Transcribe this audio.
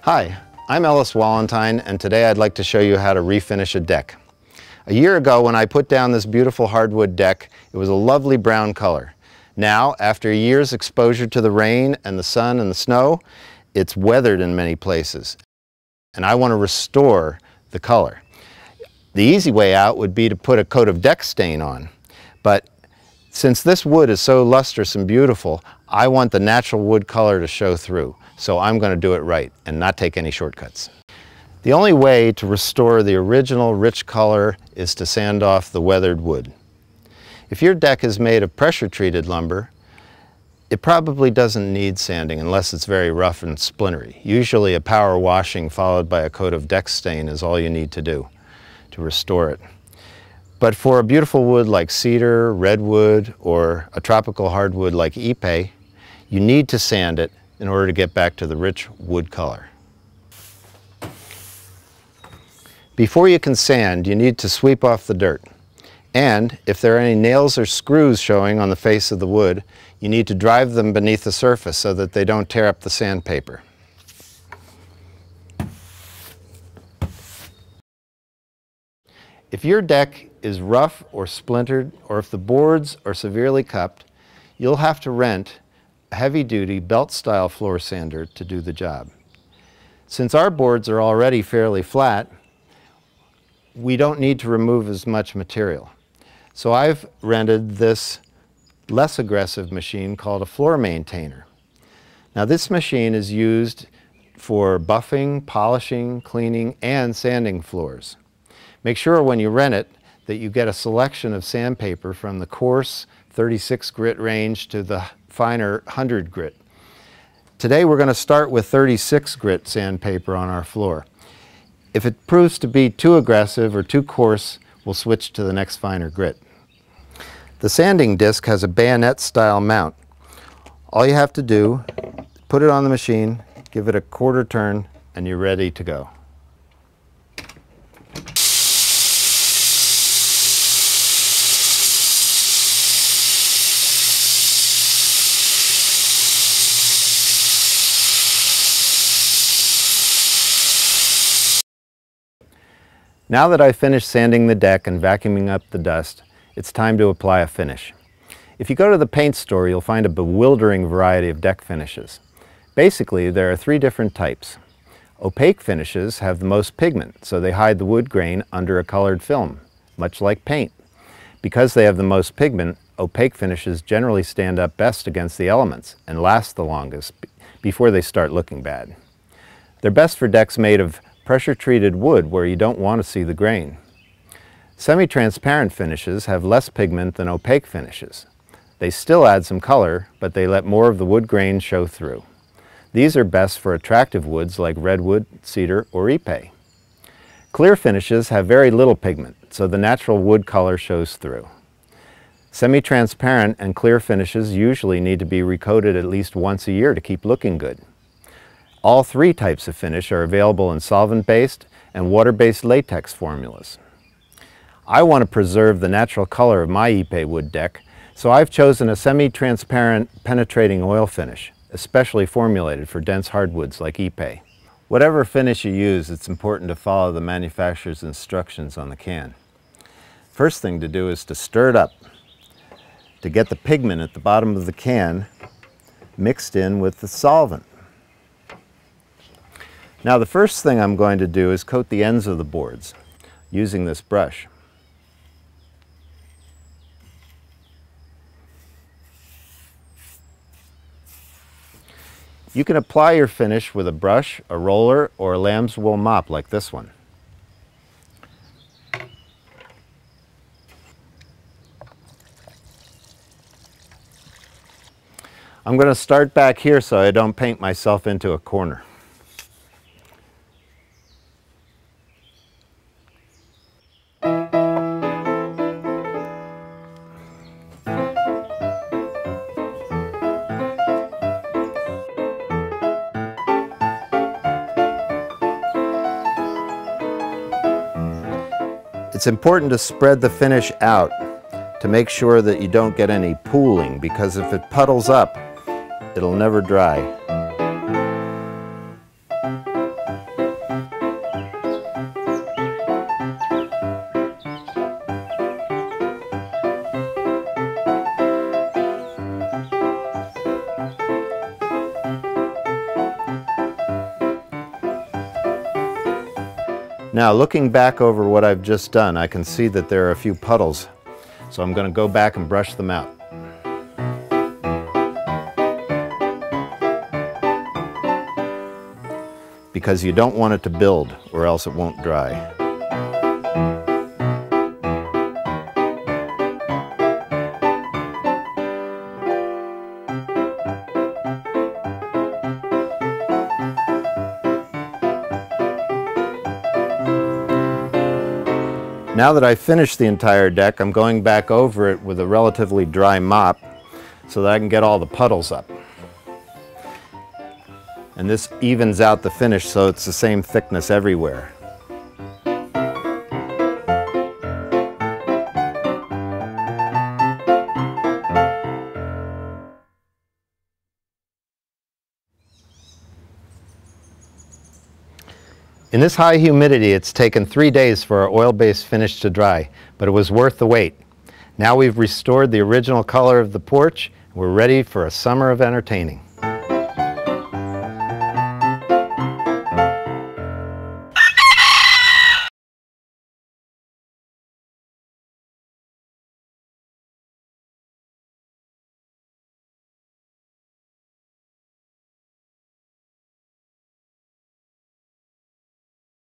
Hi, I'm Ellis Wallentyne, and today I'd like to show you how to refinish a deck. A year ago, when I put down this beautiful hardwood deck, it was a lovely brown color. Now, after a year's exposure to the rain and the sun and the snow, it's weathered in many places, and I want to restore the color. The easy way out would be to put a coat of deck stain on, but since this wood is so lustrous and beautiful, I want the natural wood color to show through, so I'm going to do it right and not take any shortcuts. The only way to restore the original rich color is to sand off the weathered wood. If your deck is made of pressure-treated lumber, it probably doesn't need sanding unless it's very rough and splintery. Usually a power washing followed by a coat of deck stain is all you need to do to restore it. But for a beautiful wood like cedar, redwood, or a tropical hardwood like ipe, you need to sand it in order to get back to the rich wood color. Before you can sand, you need to sweep off the dirt. And if there are any nails or screws showing on the face of the wood, you need to drive them beneath the surface so that they don't tear up the sandpaper. If your deck is rough or splintered, or if the boards are severely cupped, you'll have to rent a heavy-duty belt-style floor sander to do the job. Since our boards are already fairly flat, we don't need to remove as much material. So I've rented this less aggressive machine called a floor maintainer. Now this machine is used for buffing, polishing, cleaning, and sanding floors. Make sure when you rent it that you get a selection of sandpaper from the coarse 36 grit range to the finer 100 grit. Today we're going to start with 36 grit sandpaper on our floor. If it proves to be too aggressive or too coarse, we'll switch to the next finer grit. The sanding disc has a bayonet style mount. All you have to do, put it on the machine, give it a quarter turn, and you're ready to go. Now that I've finished sanding the deck and vacuuming up the dust, it's time to apply a finish. If you go to the paint store, you'll find a bewildering variety of deck finishes. Basically, there are 3 different types. Opaque finishes have the most pigment, so they hide the wood grain under a colored film, much like paint. Because they have the most pigment, opaque finishes generally stand up best against the elements and last the longest before they start looking bad. They're best for decks made of pressure-treated wood where you don't want to see the grain. Semi-transparent finishes have less pigment than opaque finishes. They still add some color, but they let more of the wood grain show through. These are best for attractive woods like redwood, cedar, or ipe. Clear finishes have very little pigment, so the natural wood color shows through. Semi-transparent and clear finishes usually need to be recoated at least once a year to keep looking good. All 3 types of finish are available in solvent-based and water-based latex formulas. I want to preserve the natural color of my ipe wood deck, so I've chosen a semi-transparent penetrating oil finish, especially formulated for dense hardwoods like ipe. Whatever finish you use, it's important to follow the manufacturer's instructions on the can. First thing to do is to stir it up to get the pigment at the bottom of the can mixed in with the solvent. Now the first thing I'm going to do is coat the ends of the boards using this brush. You can apply your finish with a brush, a roller, or a lamb's wool mop like this one. I'm going to start back here so I don't paint myself into a corner. It's important to spread the finish out to make sure that you don't get any pooling, because if it puddles up, it'll never dry. Now, looking back over what I've just done, I can see that there are a few puddles. So I'm going to go back and brush them out. Because you don't want it to build, or else it won't dry. Now that I've finished the entire deck, I'm going back over it with a relatively dry mop so that I can get all the puddles up. And this evens out the finish so it's the same thickness everywhere. In this high humidity, it's taken 3 days for our oil-based finish to dry, but it was worth the wait. Now we've restored the original color of the porch, and we're ready for a summer of entertaining.